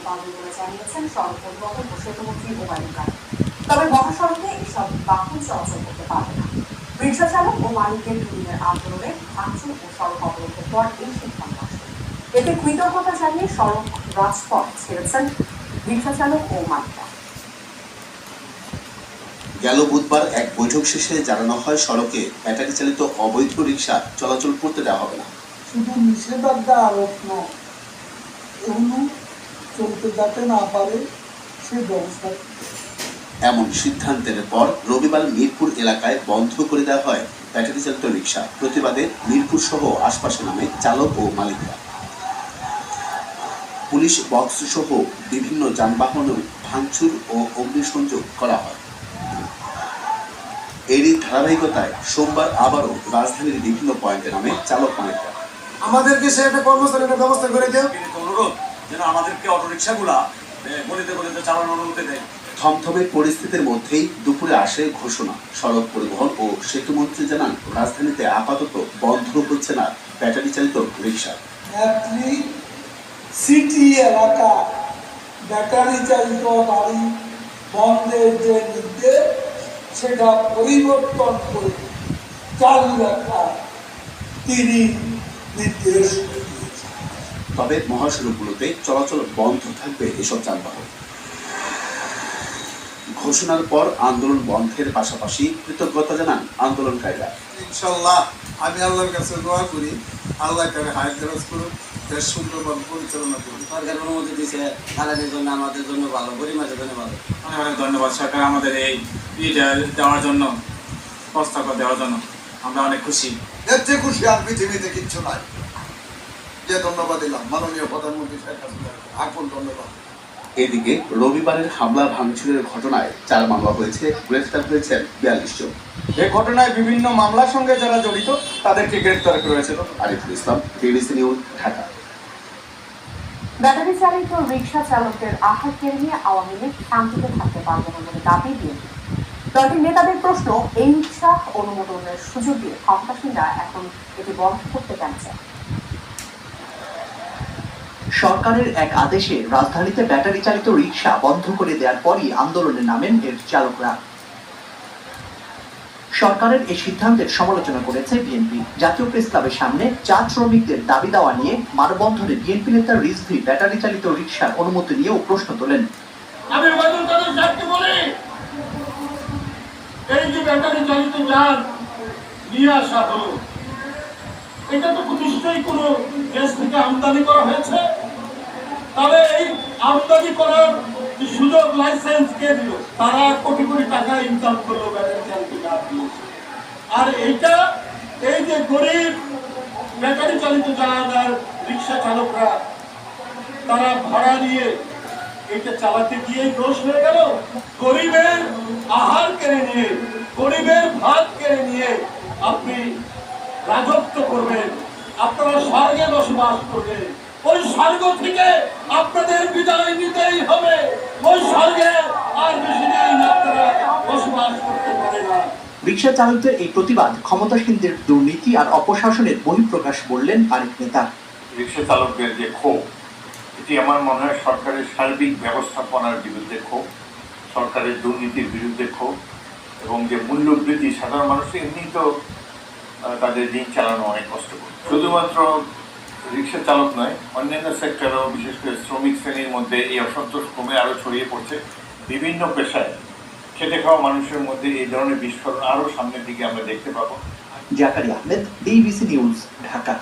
পালবে বলে জানিয়েছেন সড়ক পরিবহন ও সেতুমন্ত্রী ওবায়দুল কাদের। তবে মহাসড়কে এসব বাহন চলাচল করতে পারবে না। রিকশা চালক ও মালিকদের দুদিনের আন্দোলনে ভাঙচুর ও সড়ক অবরোধের পর এই সিদ্ধান্ত আসে। এতে কৃতজ্ঞতা জানিয়ে সড়ক রাজপথ ছেড়েছেন রিকশা চালক ও মালিকরা। গেল বুধবার এক বৈঠক শেষে জানানো হয় সড়কে ব্যাটারি চালিত অবৈধ রিকশা চলাচল করতে দেওয়া হবে না। শুধু নিষেধাজ্ঞা আরোপ নয়, এগুলো চলতে যাতে না পারে সে ব্যবস্থা। এমন সিদ্ধান্তের পর রবিবার মিরপুর এলাকায় বন্ধ করে দেওয়া হয় ব্যাটারি চালিত রিকশা। প্রতিবাদে মিরপুর সহ আশপাশে নামে চালক ও মালিকরা। পুলিশ বক্স সহ বিভিন্ন যানবাহনের ভাঙচুর ও অগ্নিসংযোগ করা হয়। এরই ধারাবাহিকতায় সোমবার আবারও রাজধানীর বিভিন্ন পয়েন্টে নামে চালক মালিকরা। আমাদেরকে সে একটা কর্মস্থলের ব্যবস্থা করে দেয়। অনুরোধ যেন আমাদেরকে অটোরিকশাগুলা গলিতে গলিতে চালানোর অনুমতি দেয়। থমথমে পরিস্থিতির মধ্যেই দুপুরে আসে ঘোষণা। সড়ক পরিবহন ও সেতুমন্ত্রী জানান, রাজধানীতে আপাতত বন্ধ হচ্ছে না ব্যাটারি চালিত রিকশা। সিটি এলাকা ব্যাটারি চালিত গাড়ি বন্ধের যে নির্দেশ সেটা পরিবর্তন করে চালু রাখা তিনি নির্দেশ। তবে মহাসড়কগুলোতে চলাচল বন্ধ থাকবে এসব যানবাহন। ঘোষণার পর আন্দোলন বন্ধের পাশাপাশি কৃতজ্ঞতা জানান আন্দোলনকারীরা। ইনশাআল্লাহ আমি আল্লাহর কাছে দোয়া করি, আল্লাহ তাকে হায়াত দরাজ করুন, দেশ সুন্দরভাবে পরিচালনা করুন। সরকার অনুমতি দিয়েছে, তাদের জন্য আমাদের জন্য ভালো, গরিবের জন্য ভালো। অনেক ধন্যবাদ সরকার আমাদের এই দেওয়ার জন্য, প্রস্তাব দেওয়ার জন্য আমরা অনেক খুশি। এর চেয়ে খুশি আর পৃথিবীতে কিচ্ছু নাই। যে ধন্যবাদ দিলাম মাননীয় প্রধানমন্ত্রী শেখ হাসিনা, আকুল ধন্যবাদ। এদিকে রবিবারের হামলা ভাঙচুরের ঘটনায় 4 মামলা হয়েছে, গ্রেফতার হয়েছেন 42 জন। এই ঘটনায় বিভিন্ন মামলার সঙ্গে যারা জড়িত তাদেরকে গ্রেফতার করা হয়েছিল। Ariful Islam, BBC news, Dhaka. Battery চালিত রিকশা চালকদের আহার কেড়ে নিয়ে আওয়ামী লীগ শান্তিতে থাকতে পারবে না বলে দাবি বিএনপি। দলটির নেতাদের প্রশ্ন, এই রিকশা অনুমোদনের সুযোগ দিয়ে ক্ষমতাসীনরা এখন এটি বন্ধ করতে কেন চায়। সরকারের এক আদেশে রাজধানীতে ব্যাটারি চালিত রিকশা বন্ধ করে দেওয়ার পরই আন্দোলনে নামেন এর চালকরা। সরকারের এই সিদ্ধান্তের সমালোচনা করেছে বিএনপি। জাতীয় প্রেস ক্লাবের সামনে চা শ্রমিকদের দাবি দেওয়া নিয়ে মানববন্ধনে বিএনপি নেতা রিজভী ব্যাটারি চালিত রিকশার অনুমতি নিয়েও প্রশ্ন তোলেন। আমি ওবায়দুল কাদের সাহেবকে বলি, এই যে ব্যাটারি চালিত যান নিয়ে আসা হলো, এটা তো নিশ্চয়ই কোনো দেশ থেকে আমদানি করা হয়েছে। তবে এই আমদানি করার সুযোগ, লাইসেন্স কে দিল? তারা কোটি কোটি টাকা ইনকাম করলো ব্যাটারি চালিত যান দিয়ে। আর এইটা এই যে গরিব ব্যাটারি চালিত যান আর রিক্সা চালকরা তারা ভাড়া নিয়ে এটা চালাতে গিয়ে দোষ হয়ে গেল। গরিবের আহার কেড়ে নিয়ে, গরিবের ভাত কেড়ে নিয়ে আপনি রাজত্ব করবেন, আপনারা স্বর্গে বসবাস করবেন। ওই স্বর্গ থেকে আপনাদের বিদায় নিতেই হবে। ওই স্বর্গে আর বেশি দিন আপনারা বসবাস করতে পারে না। রিকশা চালকদের এই প্রতিবাদ ক্ষমতাসীনদের দুর্নীতি আর অপশাসনের বহিঃপ্রকাশ বললেন আরেক নেতা। রিকশা চালকদের যে ক্ষোভ, এটি আমার মনে হয় সরকারের সার্বিক ব্যবস্থাপনার বিরুদ্ধে ক্ষোভ, সরকারের দুর্নীতির বিরুদ্ধে ক্ষোভ, এবং যে মূল্য বৃদ্ধি, সাধারণ মানুষ এমনি তো তাদের দিন চালানো অনেক কষ্টকর। শুধুমাত্র রিকশা চালক নয়, অন্যান্য সেক্টরেও বিশেষ করে শ্রমিক শ্রেণীর মধ্যে এই অসন্তোষ ক্রমে আরও ছড়িয়ে পড়ছে। বিভিন্ন পেশায় খেটে খাওয়া মানুষের মধ্যে এই ধরনের বিস্ফোরণ আরও সামনের দিকে আমরা দেখতে পাবো। Zakaria Ahmed, BBC news, Dhaka.